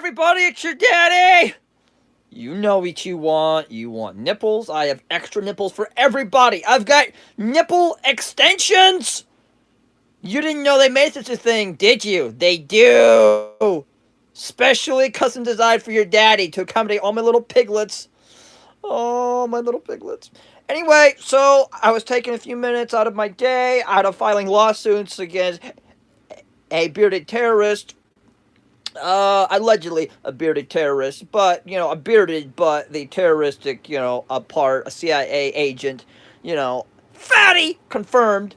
everybody, it's your daddy! You know what you want. You want nipples? I have extra nipples for everybody. I've got nipple extensions! You didn't know they made such a thing, did you? They do! Specially custom designed for your daddy to accommodate all my little piglets. Oh, my little piglets. Anyway, so I was taking a few minutes out of my day, out of filing lawsuits against a bearded terrorist, allegedly a bearded terrorist, but, a bearded, but the terroristic, a CIA agent, fatty, confirmed.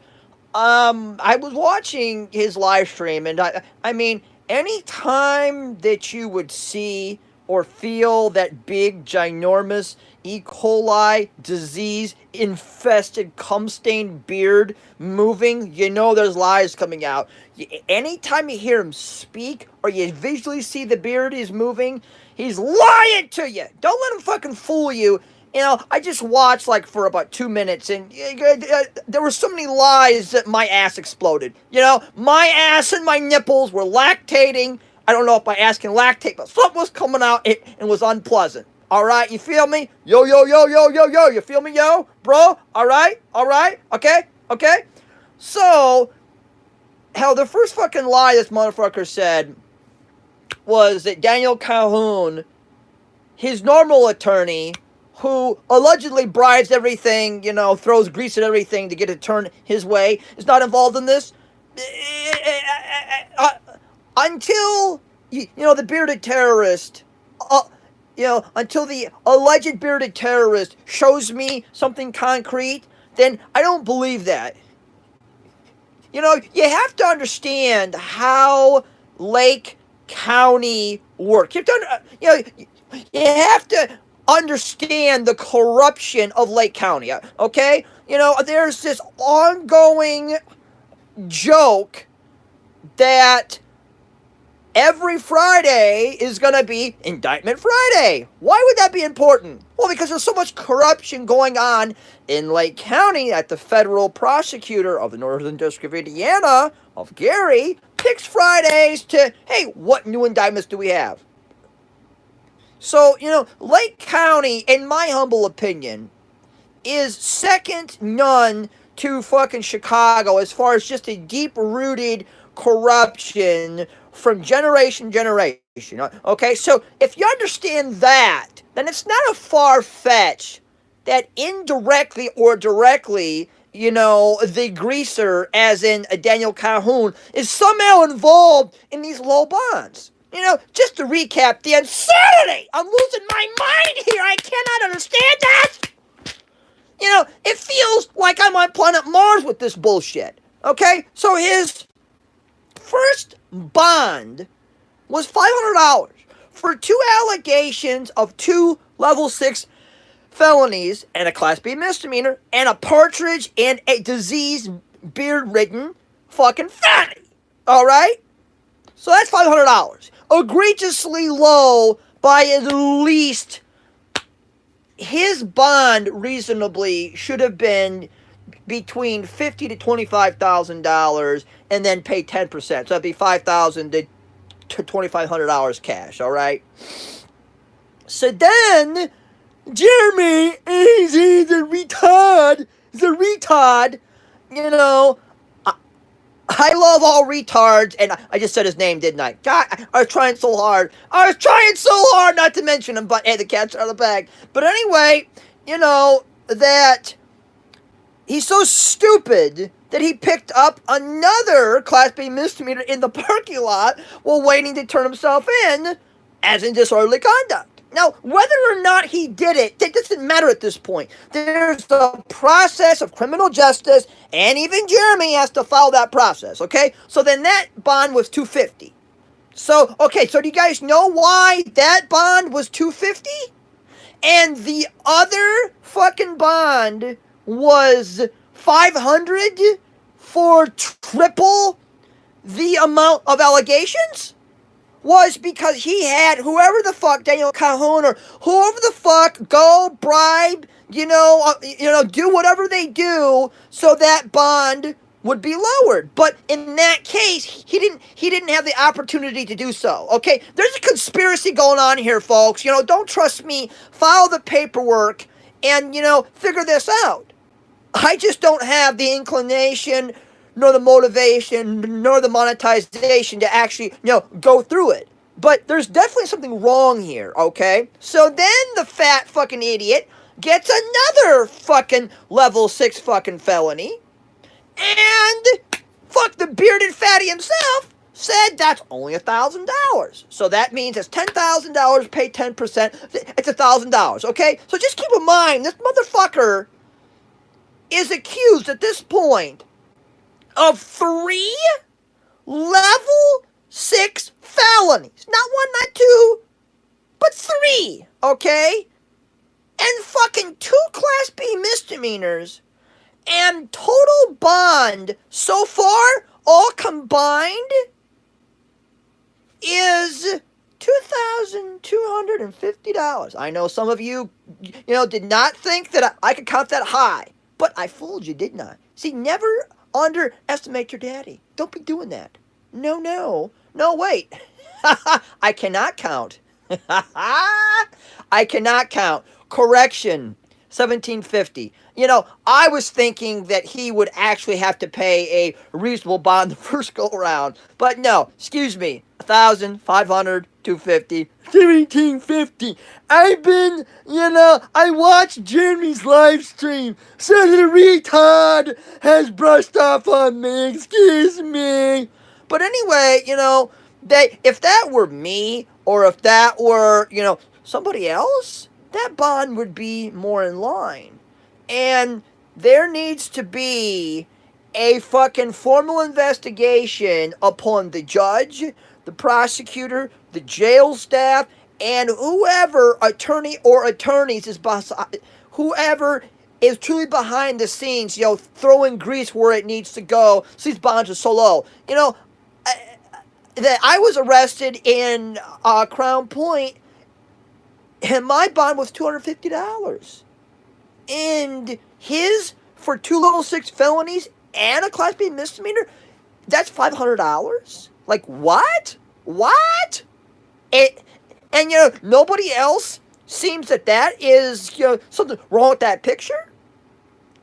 I was watching his live stream, and I mean, any time that you would see or feel that big, ginormous E. coli disease infested, cum stained beard moving, there's lies coming out. Anytime you hear him speak or you visually see the beard is moving, he's lying to you. Don't let him fucking fool you. I just watched for about 2 minutes, and there were so many lies that my ass exploded. My ass and my nipples were lactating. I don't know if my ass can lactate, but something was coming out and was unpleasant. All right, you feel me? Yo, yo, yo, yo, yo, yo. You feel me, yo? Bro? All right? Okay? Okay? So, hell, the first fucking lie this motherfucker said was that Daniel Calhoun, his normal attorney, who allegedly bribes everything, throws grease at everything to get it turned his way, is not involved in this. Until, the bearded terrorist, until the alleged bearded terrorist shows me something concrete, then I don't believe that. You have to understand how Lake County works. You have to understand the corruption of Lake County, okay? There's this ongoing joke that every Friday is going to be Indictment Friday. Why would that be important? Well, because there's so much corruption going on in Lake County that the federal prosecutor of the Northern District of Indiana, of Gary, picks Fridays to, hey, what new indictments do we have? So, Lake County, in my humble opinion, is second none to fucking Chicago as far as just a deep-rooted corruption from generation to generation. Okay, so if you understand that, then it's not a far-fetch that indirectly or directly, the greaser, as in Daniel Calhoun, is somehow involved in these low bonds. Just to recap the insanity! I'm losing my mind here! I cannot understand that! It feels like I'm on planet Mars with this bullshit. Okay? So his first bond was $500 for 2 allegations of 2 level 6 felonies and a Class B misdemeanor and a partridge and a diseased, beard-ridden fucking fatty. Alright? So that's $500. Egregiously low by at least. His bond reasonably should have been between $50,000 to $25,000 and then pay 10%. So that'd be $5,000 to $2,500 cash, all right? So then, Jeremy, he's a retard. He's a retard. I love all retards, and I just said his name, didn't I? God, I was trying so hard. I was trying so hard not to mention him, but hey, the cat's out of the bag. But anyway, that he's so stupid that he picked up another Class B misdemeanor in the parking lot while waiting to turn himself in, as in disorderly conduct. Now, whether or not he did it, that doesn't matter at this point. There's the process of criminal justice, and even Jeremy has to follow that process, okay? So then that bond was $250. So do you guys know why that bond was $250? And the other fucking bond was $500 for triple the amount of allegations? Was because he had whoever the fuck, Daniel Calhoun or whoever the fuck, go bribe, do whatever they do so that bond would be lowered. But in that case, he didn't have the opportunity to do so. Okay? There's a conspiracy going on here, folks. Don't trust me. File the paperwork and, figure this out. I just don't have the inclination nor the motivation nor the monetization to actually, go through it. But there's definitely something wrong here, okay? So then the fat fucking idiot gets another fucking level 6 fucking felony. And fuck the bearded fatty himself said that's only $1,000. So that means it's $10,000, pay 10%, it's $1,000, okay? So just keep in mind, this motherfucker is accused at this point of 3 level 6 felonies. Not 1, not 2, but 3, okay? And fucking 2 Class B misdemeanors. And total bond so far, all combined, is $2,250. I know some of you, did not think that I could count that high. But I fooled you, didn't I? See, never underestimate your daddy. Don't be doing that. No, wait. I cannot count. I cannot count. Correction, 1750. I was thinking that he would actually have to pay a reasonable bond the first go around. But no, excuse me, 1,500, 250, 1750. I watched Jeremy's live stream. So the retard has brushed off on me, excuse me. But anyway, if that were me, or if that were, somebody else, that bond would be more in line. And there needs to be a fucking formal investigation upon the judge, the prosecutor, the jail staff, and whoever attorney or attorneys is whoever is truly behind the scenes, throwing grease where it needs to go, so these bonds are so low. That I was arrested in Crown Point, and my bond was $250. And his, for 2 level 6 felonies and a Class B misdemeanor, that's $500? Like, what? What? And nobody else seems that is, something wrong with that picture?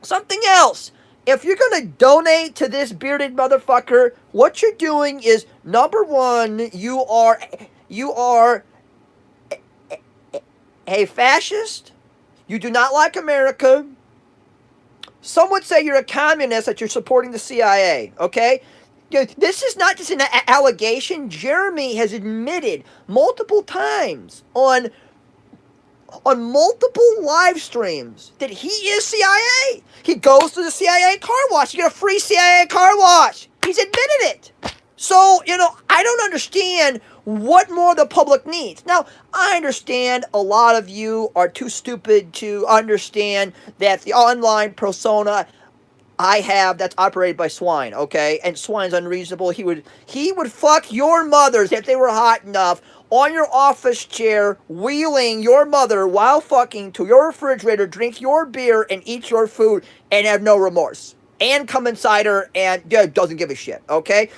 Something else. If you're going to donate to this bearded motherfucker, what you're doing is, number one, you are a fascist. You do not like America. Some would say you're a communist, that you're supporting the CIA, okay? This is not just an allegation. Jeremy has admitted multiple times on multiple live streams that he is CIA. He goes to the CIA car wash. You get a free CIA car wash. He's admitted it. So, I don't understand what more the public needs. Now, I understand a lot of you are too stupid to understand that the online persona I have that's operated by swine, okay? And swine's unreasonable. He would fuck your mothers if they were hot enough on your office chair, wheeling your mother while fucking to your refrigerator, drink your beer, and eat your food, and have no remorse. And come inside her and doesn't give a shit, okay?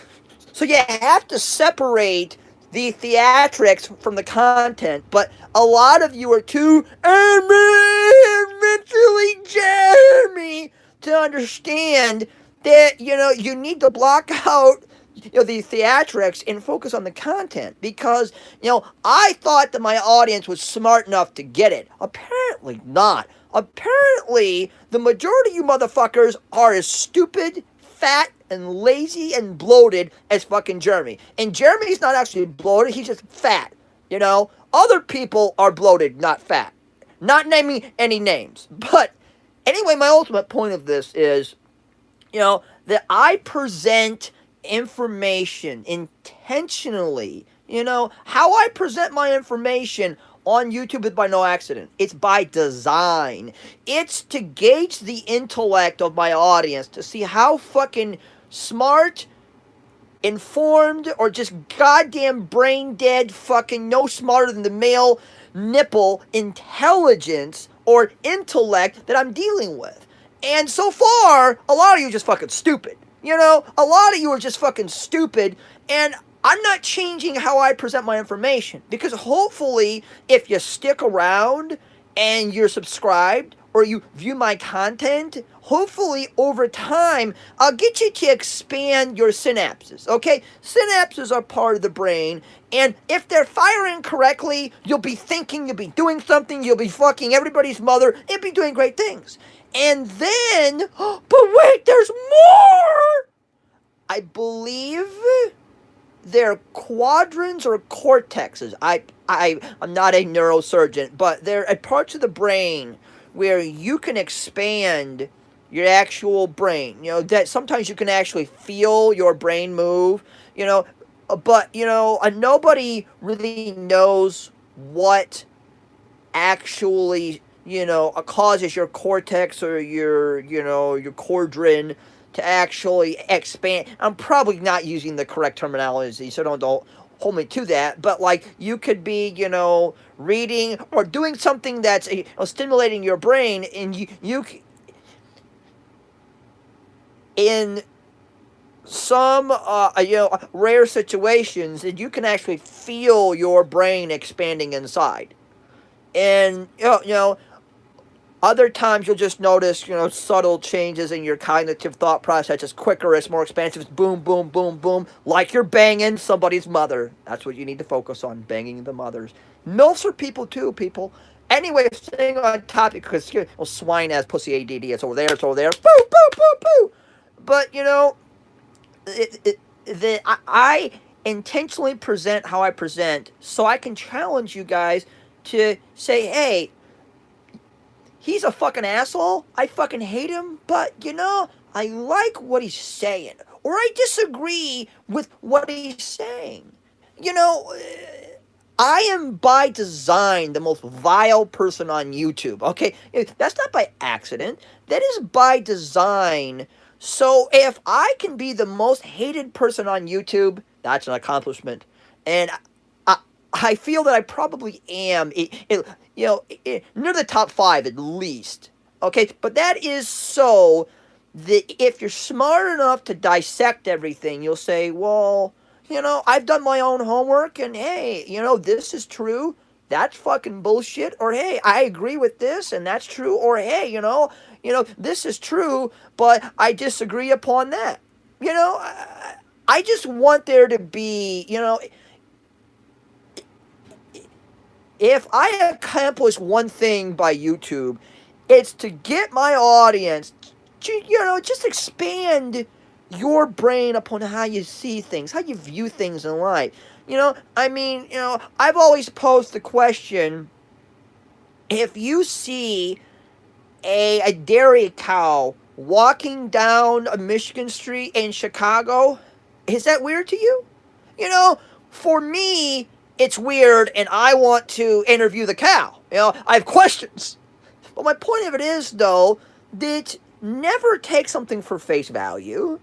So you have to separate the theatrics from the content, but a lot of you are too mentally Jeremy to understand that, you need to block out, the theatrics and focus on the content, because, I thought that my audience was smart enough to get it. Apparently not. Apparently, the majority of you motherfuckers are as stupid, fat, and lazy and bloated as fucking Jeremy. And Jeremy's not actually bloated, he's just fat, Other people are bloated, not fat. Not naming any names. But anyway, my ultimate point of this is, that I present information intentionally. How I present my information on YouTube is by no accident. It's by design. It's to gauge the intellect of my audience, to see how fucking smart, informed, or just goddamn brain dead, fucking no smarter than the male nipple intelligence or intellect that I'm dealing with. And so far, a lot of you are just fucking stupid. You know, a lot of you are just fucking stupid, and I'm not changing how I present my information because hopefully, if you stick around and you're subscribed or you view my content, hopefully over time, I'll get you to expand your synapses, okay? Synapses are part of the brain, and if they're firing correctly, you'll be thinking, you'll be doing something, you'll be fucking everybody's mother, you'll be doing great things. And then, but wait, there's more! I believe they're quadrants or cortexes. I'm not a neurosurgeon, but they're parts of the brain where you can expand your actual brain. You know, that sometimes you can actually feel your brain move, you know, but, you know, nobody really knows what actually, you know, causes your cortex or your, you know, your quadrant to actually expand. I'm probably not using the correct terminology, so don't hold me to that. But like, you could be, you know, reading or doing something that's you know, stimulating your brain, and you in some you know, rare situations, and you can actually feel your brain expanding inside. And you know, other times you'll just notice, you know, subtle changes in your cognitive thought process. It's quicker, it's more expansive. It's boom, boom, boom, boom. Like you're banging somebody's mother. That's what you need to focus on, banging the mothers. MILFs are people too, people. Anyway, staying on topic, because well, swine has pussy ADD. It's over there, it's over there. Boo, boo, boo, boo. But, you know, I intentionally present how I present so I can challenge you guys to say, hey, he's a fucking asshole. I fucking hate him, but you know, I like what he's saying. Or I disagree with what he's saying. You know, I am by design the most vile person on YouTube. Okay? That's not by accident. That is by design. So if I can be the most hated person on YouTube, that's an accomplishment. And I, I feel that I probably am, you know, near the top five at least. Okay, but that is so that if you're smart enough to dissect everything, you'll say, well, you know, I've done my own homework, and hey, you know, this is true. That's fucking bullshit. Or hey, I agree with this, and that's true. Or hey, you know, this is true, but I disagree upon that. You know, I just want there to be, you know, if I accomplish one thing by YouTube, it's to get my audience to, you know, just expand your brain upon how you see things, how you view things in life. You know, I mean, you know, I've always posed the question, if you see a dairy cow walking down a Michigan street in Chicago, is that weird to you? You know, for me, it's weird, and I want to interview the cow. You know, I have questions. But my point of it is, though, that never take something for face value.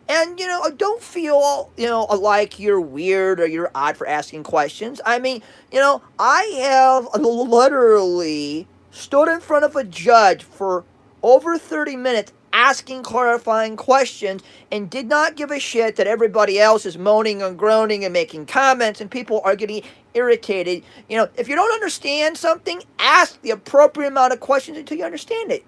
And, you know, don't feel, you know, like you're weird or you're odd for asking questions. I mean, you know, I have literally stood in front of a judge for over 30 minutes asking clarifying questions and did not give a shit that everybody else is moaning and groaning and making comments and people are getting irritated. You know, if you don't understand something, ask the appropriate amount of questions until you understand it.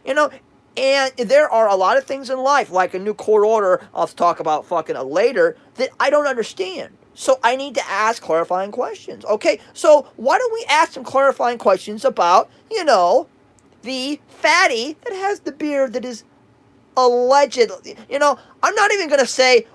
You know, and there are a lot of things in life, like a new court order I'll talk about fucking later, that I don't understand. So I need to ask clarifying questions. Okay, so why don't we ask some clarifying questions about, you know, the fatty that has the beard that is allegedly, you know, I'm not even going to say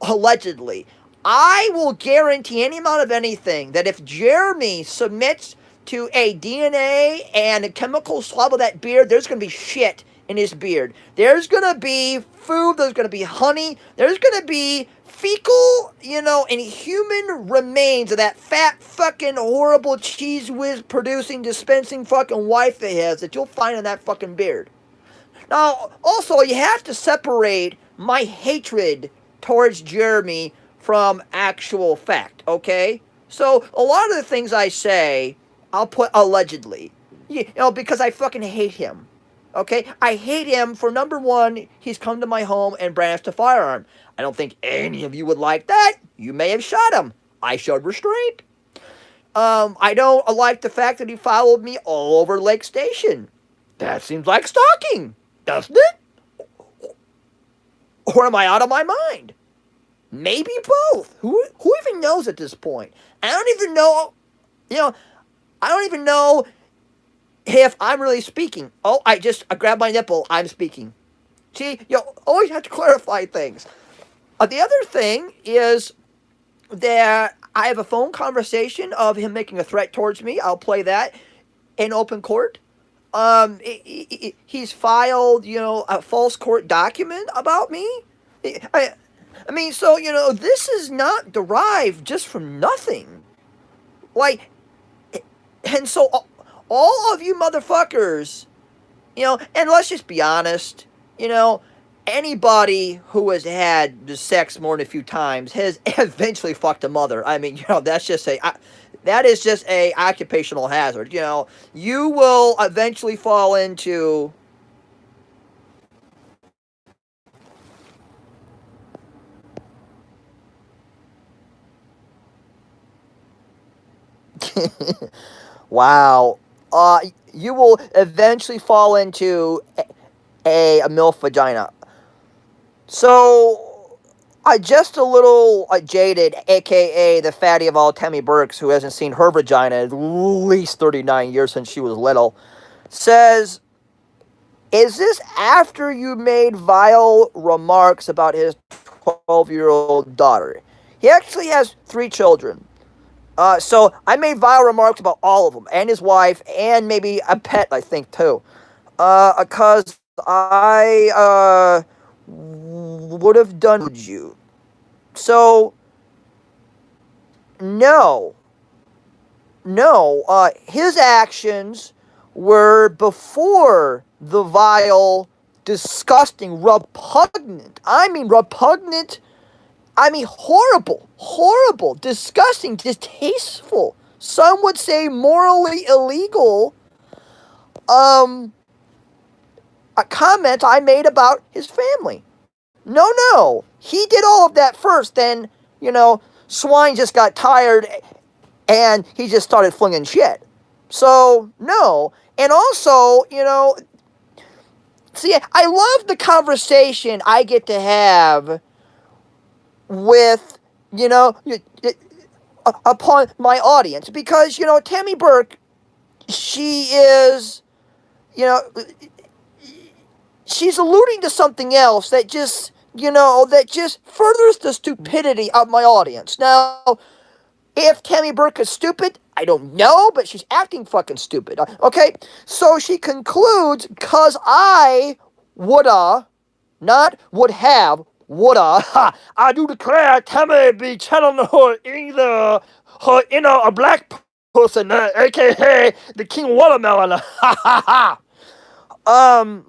allegedly. I will guarantee any amount of anything that if Jeremy submits to a DNA and a chemical swab of that beard, there's going to be shit in his beard. There's going to be food, there's going to be honey, there's going to be fecal, you know, and human remains of that fat fucking horrible cheese whiz producing dispensing fucking wife of his that you'll find in that fucking beard. Now, also, you have to separate my hatred towards Jeremy from actual fact, okay? So, a lot of the things I say, I'll put allegedly. You know, because I fucking hate him. Okay, I hate him for number one, he's come to my home and brandished a firearm. I don't think any of you would like that. You may have shot him. I showed restraint. I don't like the fact that he followed me all over Lake Station. That seems like stalking, doesn't it? Or am I out of my mind? Maybe both. Who even knows at this point? I don't even know. You know, I don't even know if I'm really speaking. Oh, I grabbed my nipple. I'm speaking. See, you always have to clarify things. The other thing is that I have a phone conversation of him making a threat towards me. I'll play that in open court. He's filed, a false court document about me. I, I mean, so this is not derived just from nothing. Like, and so all of you motherfuckers, and let's just be honest, anybody who has had sex more than a few times has eventually fucked a mother. I mean, that is just a occupational hazard. You will eventually fall into. Wow. You will eventually fall into a MILF vagina. So, just a little jaded, aka the fatty of all Tammy Burks, who hasn't seen her vagina at least 39 years since she was little, says, is this after you made vile remarks about his 12-year-old daughter? He actually has 3 children. So I made vile remarks about all of them, and his wife, and maybe a pet, I think, too. Because I would have done you. So, no. No. His actions were before the vile, disgusting, repugnant. I mean, repugnant. I mean, horrible, horrible, disgusting, distasteful. Some would say morally illegal. A comment I made about his family. No, no. He did all of that first. Then, Swine just got tired and he just started flinging shit. So, no. And also, see, I love the conversation I get to have with, upon my audience. Because, Tammy Burke, she is, she's alluding to something else that just, that just furthers the stupidity of my audience. Now, if Tammy Burke is stupid, I don't know, but she's acting fucking stupid. Okay? So she concludes, cause I woulda, not would have, woulda, I do declare Tammy be channeling her inner a black person, aka the King Watermelon. Ha ha ha.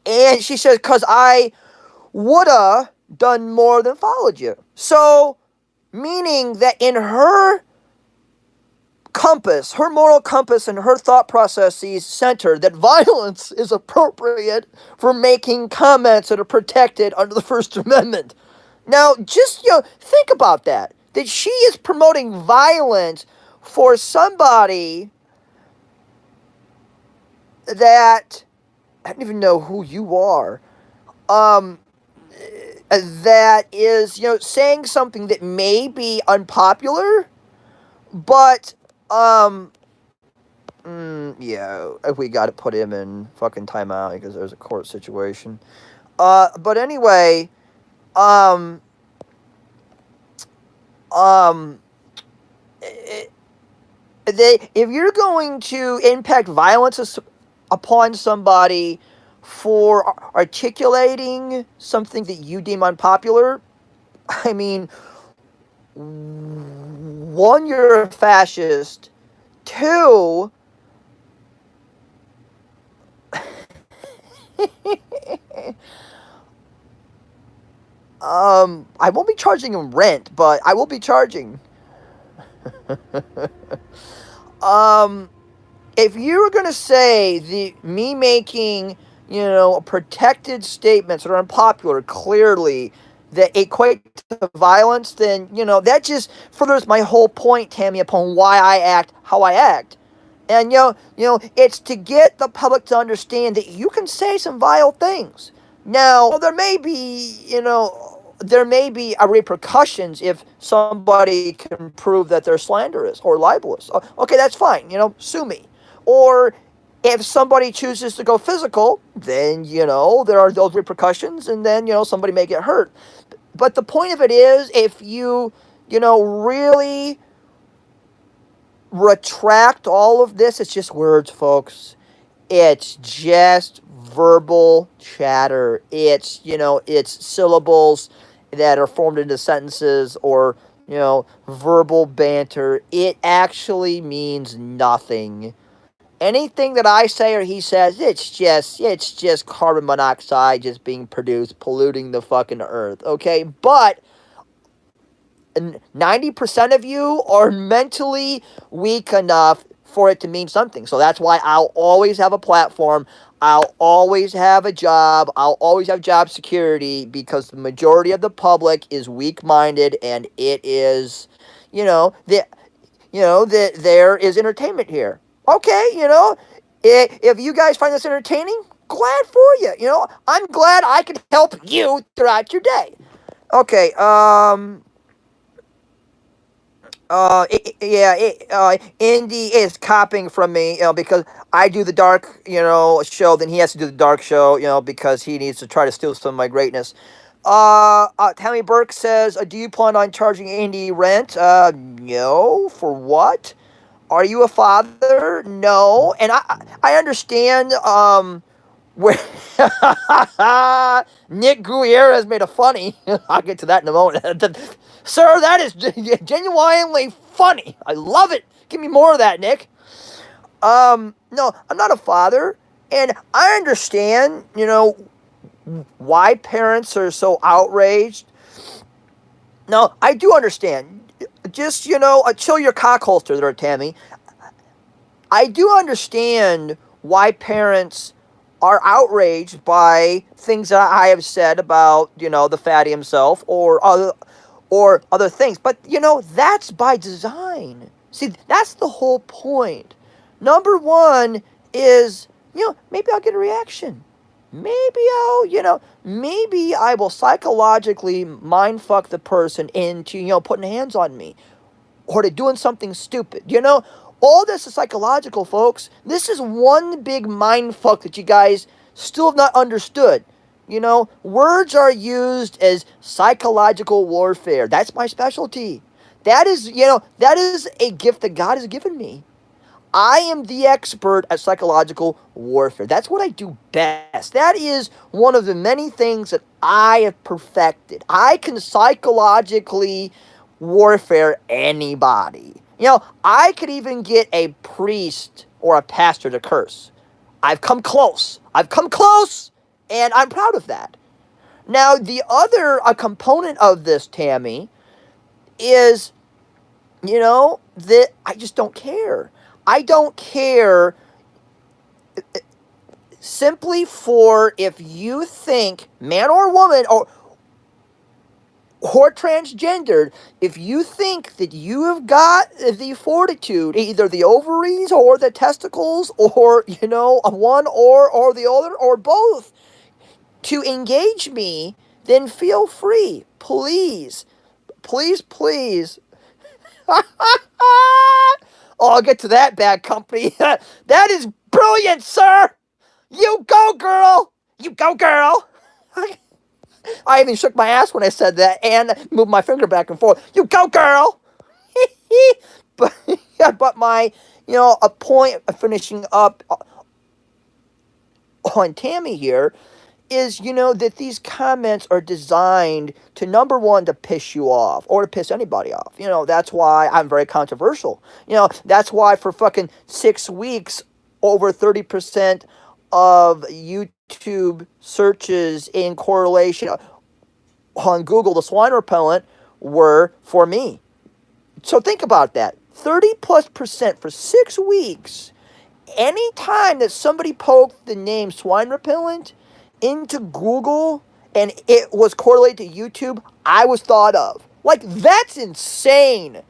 And she says, cause I woulda done more than followed you. So, meaning that in her compass, her moral compass and her thought processes center that violence is appropriate for making comments that are protected under the First Amendment. Now, just, think about that. That she is promoting violence for somebody that, I don't even know who you are, that is, saying something that may be unpopular, but, yeah, we gotta put him in fucking timeout because there's a court situation. But anyway, if you're going to impact violence upon somebody for articulating something that you deem unpopular, I mean, one, you're a fascist. Two, I won't be charging him rent, but I will be charging. um, if you're going to say me making, protected statements that are unpopular clearly that equate to violence, then, that just furthers my whole point, Tammy, upon why I act how I act. And it's to get the public to understand that you can say some vile things. Now, there may be a repercussions if somebody can prove that they're slanderous or libelous. Okay, that's fine. Sue me. Or if somebody chooses to go physical, then there are those repercussions, and then somebody may get hurt. But the point of it is, if really retract all of this, it's just words, folks. It's just verbal chatter. It's syllables that are formed into sentences, or verbal banter. It actually means nothing. Anything that I say or he says, it's just carbon monoxide just being produced, polluting the fucking earth. Okay, but 90% of you are mentally weak enough for it to mean something. So that's why I'll always have a platform. I'll always have a job. I'll always have job security, because the majority of the public is weak-minded, and it is, that there is entertainment here. Okay, if you guys find this entertaining, glad for you. I'm glad I could help you throughout your day. Okay, Indy is copying from me, because I do the dark, show, then he has to do the dark show, because he needs to try to steal some of my greatness. Tammy Burke says, do you plan on charging Indy rent? No. For what? Are you a father? No. And I understand, where Nick Gutierrez made a funny. I'll get to that in a moment. Sir, that is genuinely funny. I love it. Give me more of that, Nick. No, I'm not a father, and I understand, why parents are so outraged. No, I do understand. Just, chill your cock holster there, Tammy. I do understand why parents are outraged by things that I have said about, the fatty himself, or other things. But, that's by design. See, that's the whole point. Number one is, maybe I'll get a reaction. Maybe I will psychologically mind fuck the person into, putting hands on me, or to doing something stupid. All this is psychological, folks. This is one big mind fuck that you guys still have not understood. Words are used as psychological warfare. That's my specialty. That is a gift that God has given me. I am the expert at psychological warfare. That's what I do best. That is one of the many things that I have perfected. I can psychologically warfare anybody. I could even get a priest or a pastor to curse. I've come close. And I'm proud of that. Now, the other component of this, Tammy, is, that I just don't care. I don't care simply for if you think, man or woman, or transgendered, if you think that you have got the fortitude, either the ovaries or the testicles, or, one or the other, or both, to engage me, then feel free. Please. Please, please. Oh, I'll get to that, bad company. That is brilliant, sir. You go, girl. You go, girl. I even shook my ass when I said that, and moved my finger back and forth. You go, girl. but but my, a point of finishing up on Tammy here is, that these comments are designed to, number one, to piss you off, or to piss anybody off. That's why I'm very controversial. That's why for fucking 6 weeks, over 30% of YouTube searches in correlation on Google, the swine repellent, were for me. So think about that. 30+% for 6 weeks. any time that somebody poked the name swine repellent into Google and it was correlated to YouTube, I was thought of. Like, that's insane.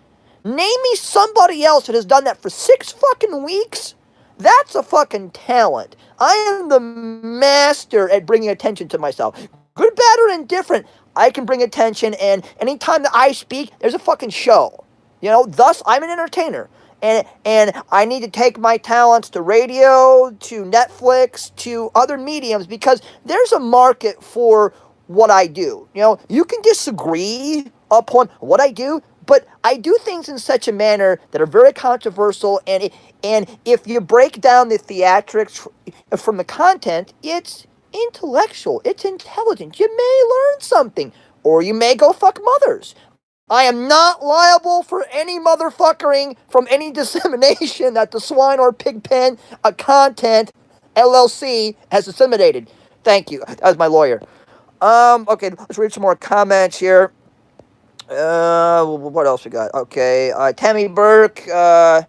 Name me somebody else that has done that for 6 fucking weeks. That's a fucking talent. I am the master at bringing attention to myself. Good, bad, or indifferent, I can bring attention, and anytime that I speak, there's a fucking show. Thus, I'm an entertainer. And I need to take my talents to radio, to Netflix, to other mediums, because there's a market for what I do. You can disagree upon what I do, but I do things in such a manner that are very controversial, and if you break down the theatrics from the content, it's intellectual, it's intelligent. You may learn something, or you may go fuck mothers. I am not liable for any motherfuckering from any dissemination that the Swine or Pigpen Content LLC has disseminated. Thank you. That was my lawyer. Okay, let's read some more comments here. What else we got? Okay, Tammy Burke, wow.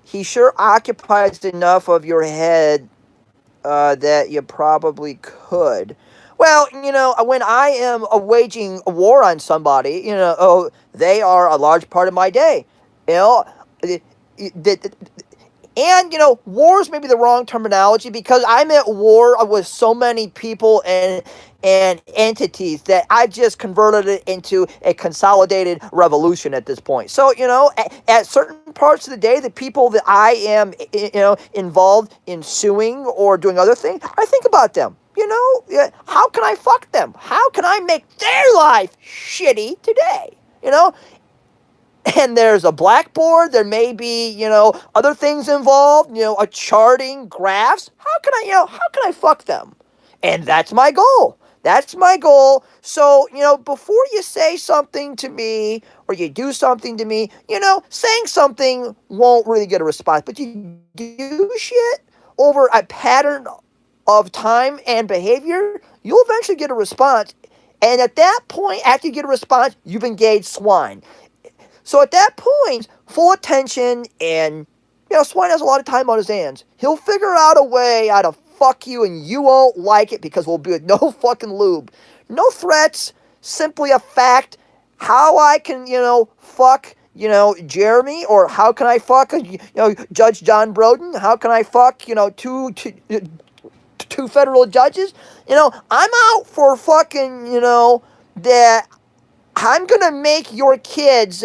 He sure occupies enough of your head, that you probably could. Well, when I am waging a war on somebody, they are a large part of my day. You know, and, wars may be the wrong terminology, because I'm at war with so many people and entities that I just converted it into a consolidated revolution at this point. So, at certain parts of the day, the people that I am, involved in suing or doing other things, I think about them. How can I fuck them? How can I make their life shitty today? And there's a blackboard, there may be, other things involved, a charting, graphs. How can I fuck them? And that's my goal. That's my goal. So, before you say something to me or you do something to me, saying something won't really get a response. But you do shit over a pattern of time and behavior, you'll eventually get a response. And at that point, after you get a response, you've engaged swine. So at that point, full attention, and, Swine has a lot of time on his hands. He'll figure out a way how to fuck you, and you won't like it, because we'll be with no fucking lube. No threats, simply a fact. How I can, fuck, Jeremy, or how can I fuck, Judge John Broden? How can I fuck, two federal judges? I'm out for fucking, that I'm gonna make your kids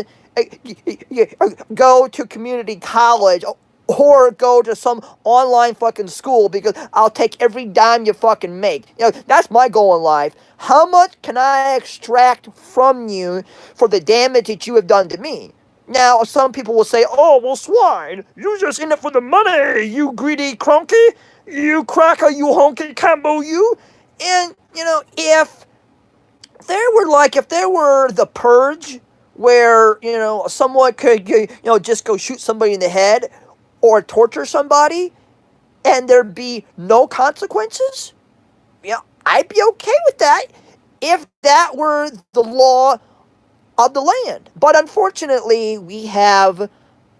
go to community college or go to some online fucking school, because I'll take every dime you fucking make. That's my goal in life. How much can I extract from you for the damage that you have done to me? Now, some people will say, oh, well, Swine, you're just in it for the money, you greedy cronky, you cracker, you honky combo, you. And, if there were the Purge, where, someone could, just go shoot somebody in the head or torture somebody and there'd be no consequences, I'd be okay with that if that were the law of the land. But unfortunately, we have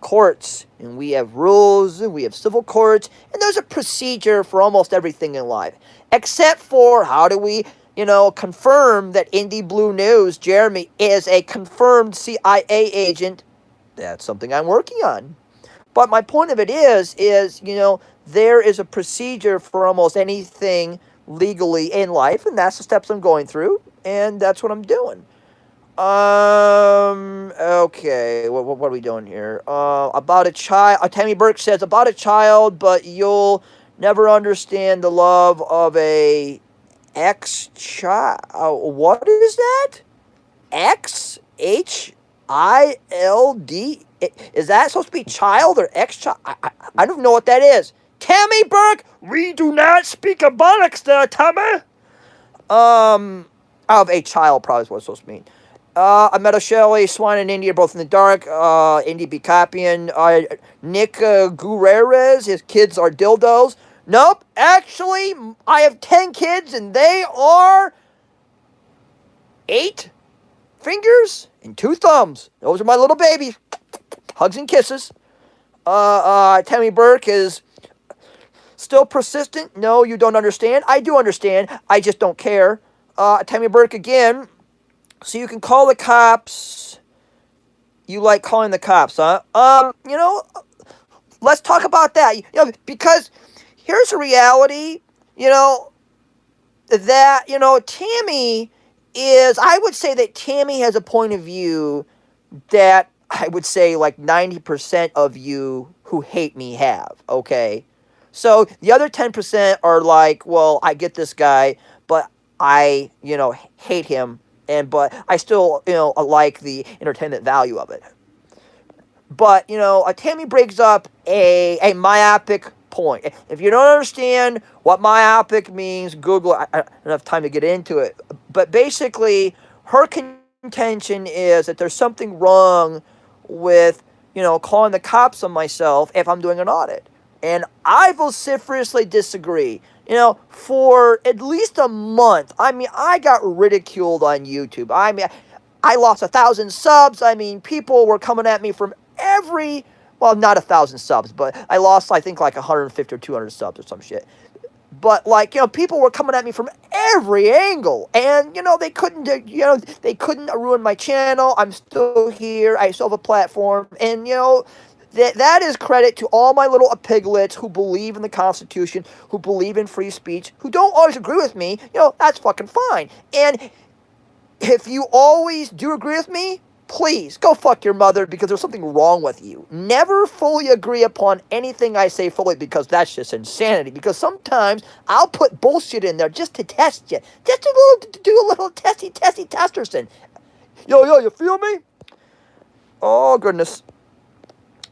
courts, and we have rules, and we have civil courts, and there's a procedure for almost everything in life. Except for, how do we confirm that Indie Blue News, Jeremy, is a confirmed CIA agent? That's something I'm working on. But my point of it is, there is a procedure for almost anything legally in life, and that's the steps I'm going through, and that's what I'm doing. Okay, what are we doing here? About a child, Tammy Burke says, about a child, but you'll never understand the love of a ex-child. What is that? X-H-I-L-D? Is that supposed to be child or ex-child? I don't know what that is. Tammy Burke, we do not speak Ebonics there, Tammy. Of a child, probably is what it's supposed to mean. I met a Shelley, Swine, and India, both in the dark. Indy Bicapian. Nick Gutierrez, his kids are dildos. Nope, actually, I have 10 kids, and they are 8 fingers and 2 thumbs. Those are my little babies. hugs and kisses. Tammy Burke is still persistent. No, you don't understand. I do understand. I just don't care. Tammy Burke again. So you can call the cops. You like calling the cops, huh? Let's talk about that. Because here's a reality. You know that Tammy is. I would say that Tammy has a point of view that I would say like 90% of you who hate me have. Okay, so the other 10% are like, well, I get this guy, but I hate him, and but I still like the entertainment value of it. But Tammy brings up a myopic point. If you don't understand what myopic means, Google it. I don't have time to get into it. But basically, her contention is that there's something wrong with calling the cops on myself if I'm doing an audit, and I vociferously disagree. For at least a month, I mean, I got ridiculed on YouTube. I mean, I lost 1,000 subs. I mean, people were coming at me from every, well, not 1,000 subs, but I lost, I think, like 150 or 200 subs or some shit. But like, people were coming at me from every angle, and they couldn't ruin my channel. I'm still here. I still have a platform, and that is credit to all my little piglets who believe in the Constitution, who believe in free speech, who don't always agree with me. That's fucking fine. And if you always do agree with me, please go fuck your mother, because there's something wrong with you. Never fully agree upon anything I say fully, because that's just insanity. Because sometimes I'll put bullshit in there just to test you, just to do a little testy testerson. Yo, you feel me? Oh goodness.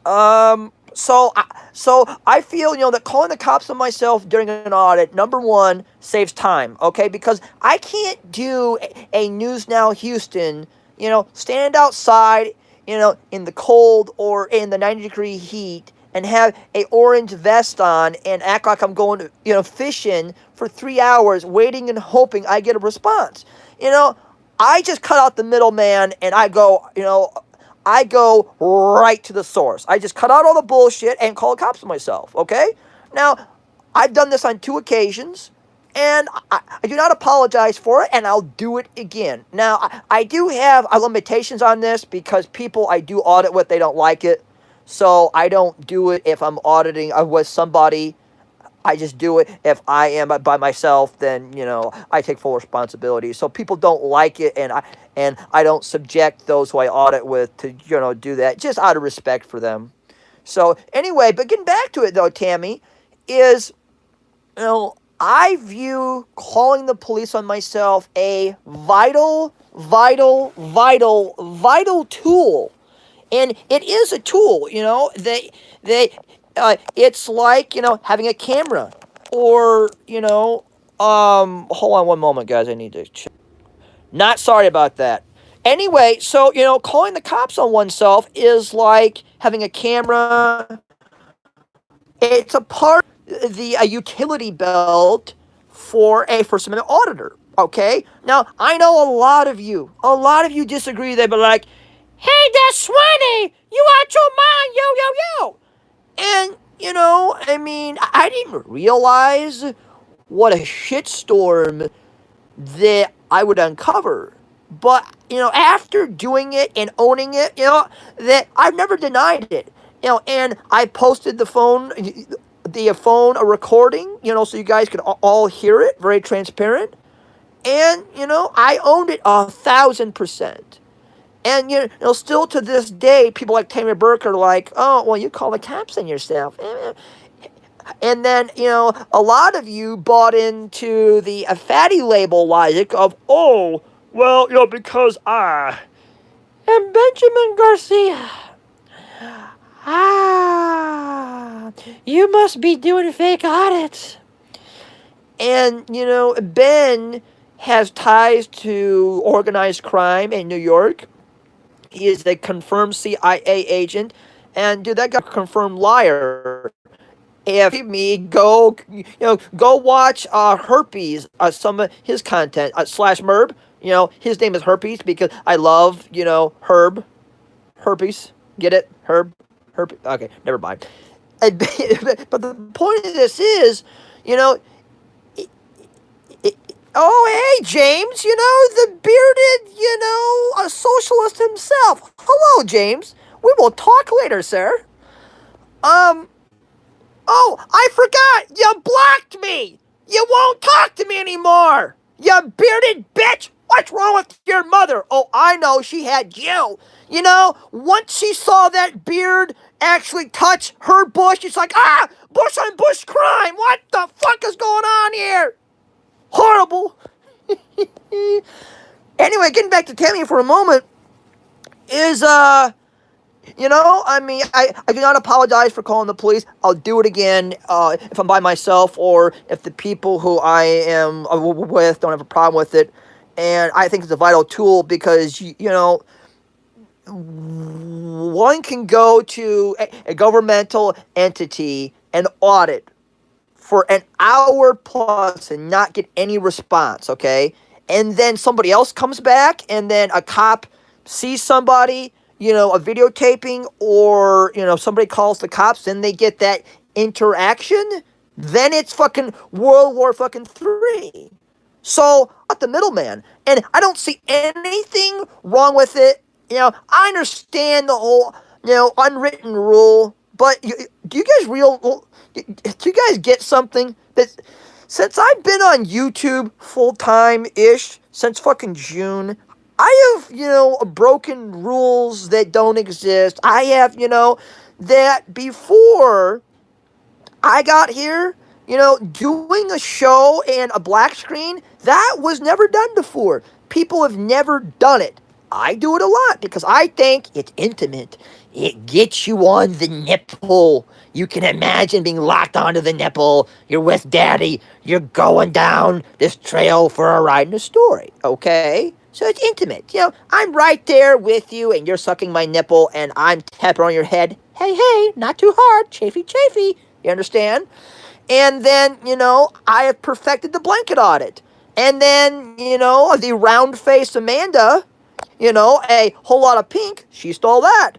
So I feel, that calling the cops on myself during an audit, number one, saves time, okay? Because I can't do a News Now Houston, stand outside, in the cold or in the 90-degree heat and have a orange vest on and act like I'm going, fishing for 3 hours, waiting and hoping I get a response. I just cut out the middleman and I go right to the source. I just cut out all the bullshit and call the cops on myself, okay? Now, I've done this on 2 occasions, and I do not apologize for it, and I'll do it again. Now, I do have limitations on this, because people I do audit with, they don't like it. So I don't do it if I'm auditing with somebody. I just do it if I am by myself. Then I take full responsibility. So people don't like it, and I don't subject those who I audit with to do that, just out of respect for them. So anyway, but getting back to it though, Tammy, is I view calling the police on myself a vital tool. And it is a tool, it's like, having a camera, or, hold on one moment, guys, I need to check. Not sorry about that. Anyway, so, calling the cops on oneself is like having a camera. It's a part of the utility belt for a First Amendment auditor, okay? Now, I know a lot of you disagree. They be like, hey, that's Swanee, you out your mind, yo. And, I mean, I didn't realize what a shitstorm that I would uncover. But, after doing it and owning it, that I've never denied it. And I posted the phone a recording, so you guys could all hear it, very transparent. And, I owned it 1,000%. And, still to this day, people like Tammy Burke are like, oh, well, you call the cops on yourself. And then, a lot of you bought into the fatty label logic of, oh, well, because I am Benjamin Garcia. You must be doing fake audits. And, Ben has ties to organized crime in New York. He is a confirmed CIA agent. And, dude, that guy's a confirmed liar. If me, go watch Herpes, some of his content, slash Merb. His name is Herpes because I love, Herpes. Get it? Herb. Okay, never mind. And, but the point of this is, you know, it, it, oh, hey, James, the bearded, a socialist himself. Hello, James. We will talk later, sir. Um, oh, I forgot. You blocked me. You won't talk to me anymore. You bearded bitch. What's wrong with your mother? Oh, I know. She had you. Once she saw that beard actually touch her bush, it's like, bush on bush crime. What the fuck is going on here? Horrible. Anyway, getting back to Tammy for a moment, is, I do not apologize for calling the police. I'll do it again if I'm by myself or if the people who I am with don't have a problem with it. And I think it's a vital tool because, one can go to a governmental entity and audit for an hour plus and not get any response, okay? And then somebody else comes back and then a cop sees somebody, a videotaping or, somebody calls the cops, then they get that interaction, then it's fucking World War fucking 3. So, not the middleman. And I don't see anything wrong with it. I understand the whole, unwritten rule, but do you guys get something that since I've been on YouTube full time ish since fucking June, I have, broken rules that don't exist. I have, that before I got here, doing a show and a black screen, that was never done before. People have never done it. I do it a lot because I think it's intimate. It gets you on the nipple. You can imagine being locked onto the nipple. You're with daddy. You're going down this trail for a ride in a story, okay? So it's intimate. I'm right there with you and you're sucking my nipple and I'm tapping on your head. Hey, not too hard. Chafy. You understand? And then, I have perfected the blanket audit. And then, the round-faced Amanda, a whole lot of pink, she stole that.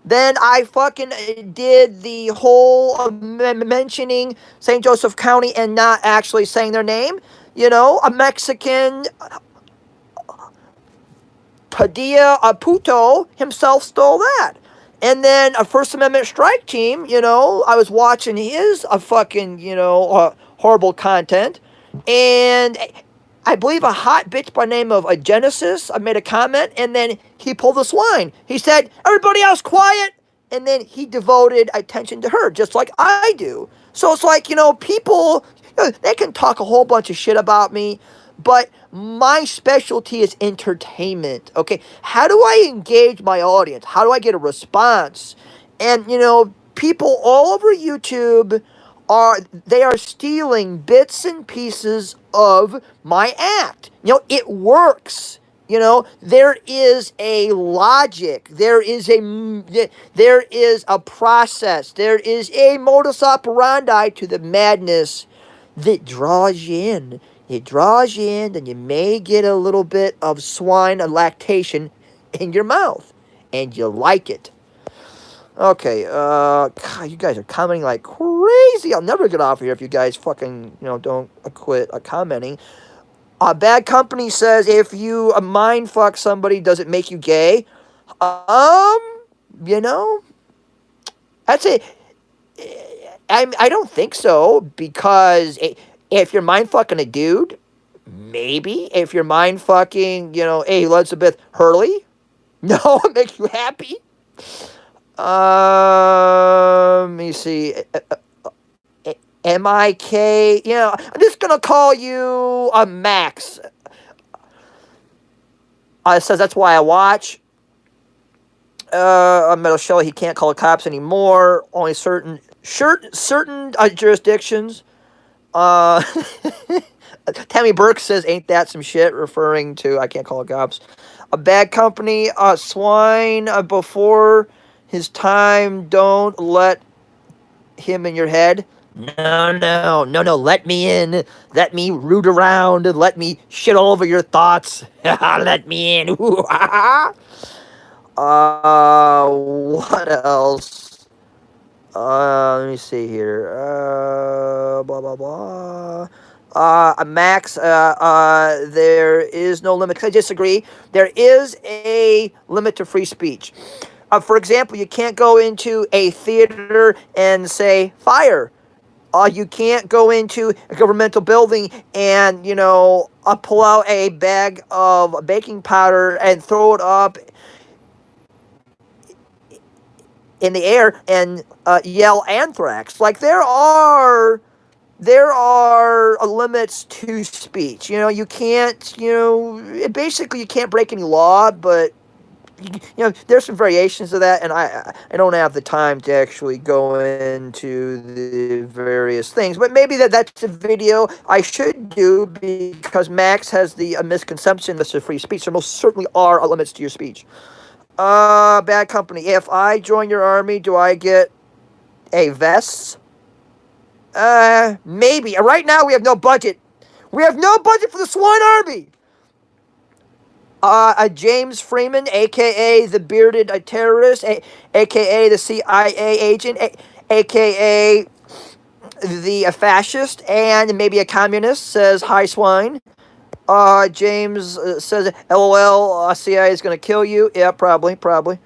Then I fucking did the whole mentioning St. Joseph County and not actually saying their name. A Mexican, Padilla Puto himself stole that. And then a First Amendment strike team, I was watching his fucking, horrible content. And I believe a hot bitch by the name of a Genesis made a comment, and then he pulled this line. He said, everybody else quiet, and then he devoted attention to her, just like I do. So it's like, people, they can talk a whole bunch of shit about me, but my specialty is entertainment, okay? How do I engage my audience? How do I get a response? And, people all over YouTube they are stealing bits and pieces of my act. It works. There is a logic. There is a process. There is a modus operandi to the madness that draws you in. It draws you in, and you may get a little bit of swine lactation in your mouth, and you like it. Okay, God, you guys are commenting like crazy. I'll never get off here if you guys fucking, don't quit commenting. Bad Company says, if you mind fuck somebody, does it make you gay? That's it. I don't think so, because if you're mind fucking a dude, maybe. If you're mind fucking, hey, Elizabeth Hurley, no, it makes you happy. Let me see. M-I-K, I'm just gonna call you Max. It says that's why I watch. Metal Shelley, he can't call the cops anymore. Only certain jurisdictions. Tammy Burke says, ain't that some shit, referring to I can't call the cops. A Bad Company, swine before his time, don't let him in your head. No, let me in. Let me root around and let me shit all over your thoughts. Let me in. What else? Let me see here. Blah blah blah. Max, there is no limit. I disagree. There is a limit to free speech. For example, you can't go into a theater and say fire. You can't go into a governmental building and, pull out a bag of baking powder and throw it up in the air and yell anthrax. Like there are limits to speech. You can't. Basically you can't break any law, but there's some variations of that, and I don't have the time to actually go into the various things. But maybe that's a video I should do because Max has the misconception that it's free speech. There most certainly are limits to your speech. Bad company. If I join your army, do I get a vest? Maybe. Right now we have no budget. We have no budget for the Swine Army. James Freeman, aka the bearded terrorist, aka the CIA agent, aka the fascist, and maybe a communist, says hi swine. James says, LOL, CIA is gonna kill you. Yeah, probably. What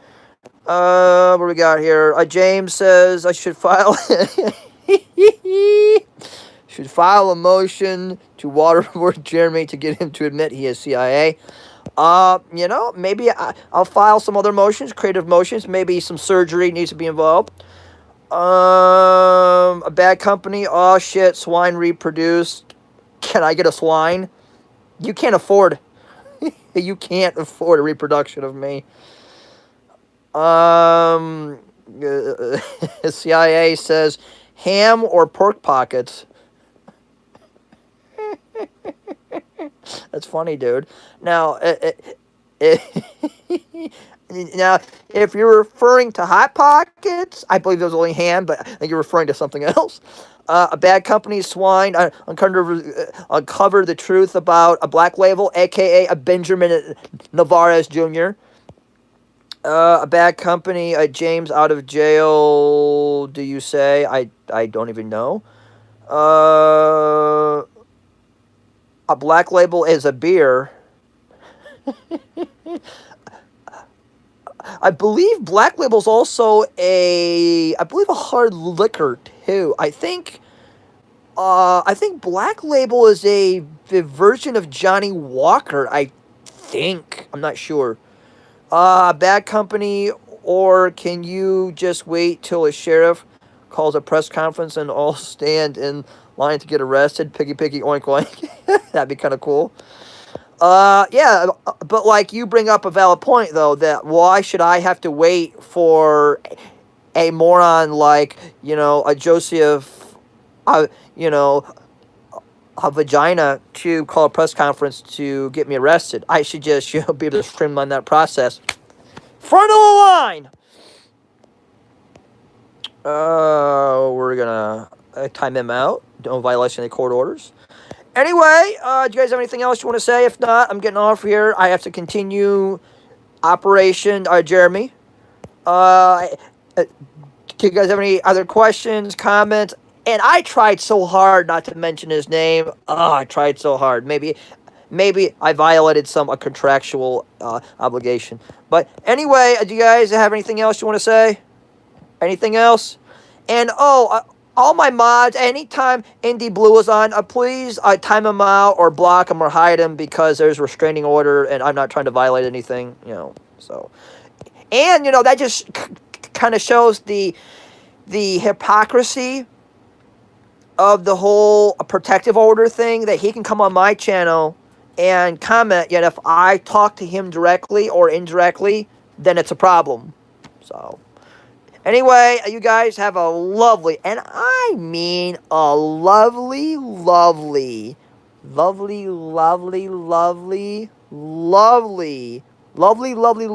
do we got here? James says I should file should file a motion to waterboard Jeremy to get him to admit he is CIA. Maybe I'll file some other motions, creative motions. Maybe some surgery needs to be involved. A bad company. Oh shit, swine reproduced. Can I get a swine? You can't afford. You can't afford a reproduction of me. CIA says ham or pork pockets. That's funny, dude. Now, now, if you're referring to Hot Pockets, I believe there was only ham, but I think you're referring to something else. A bad company swine uncovered the truth about a Black Label, aka a Benjamin Navarez Jr. A bad company, James out of jail. Do you say? I don't even know. A Black Label is a beer. I believe Black Label's also I believe a hard liquor too. I think Black Label is a version of Johnny Walker. I think. I'm not sure. Bad company, or can you just wait till a sheriff calls a press conference and all stand in line to get arrested? Piggy, oink, oink. That'd be kind of cool. Yeah, but like you bring up a valid point though, that why should I have to wait for a moron like, a Joseph, you know, a vagina to call a press conference to get me arrested? I should just, be able to streamline that process. Front of the line! We're gonna time him out. No violation of any court orders. Anyway, do you guys have anything else you want to say? If not, I'm getting off here. I have to continue Operation Jeremy. Do you guys have any other questions, comments? And I tried so hard not to mention his name. Oh, I tried so hard. Maybe I violated some contractual obligation. But anyway, do you guys have anything else you want to say? Anything else? And all my mods, anytime Indie Blue is on, please time him out or block him or hide him because there's a restraining order and I'm not trying to violate anything, so. And, that just kind of shows the hypocrisy of the whole protective order thing, that he can come on my channel and comment, yet if I talk to him directly or indirectly, then it's a problem. So. Anyway, you guys have a lovely, and I mean a lovely, lovely, lovely, lovely, lovely, lovely, lovely, lovely, lovely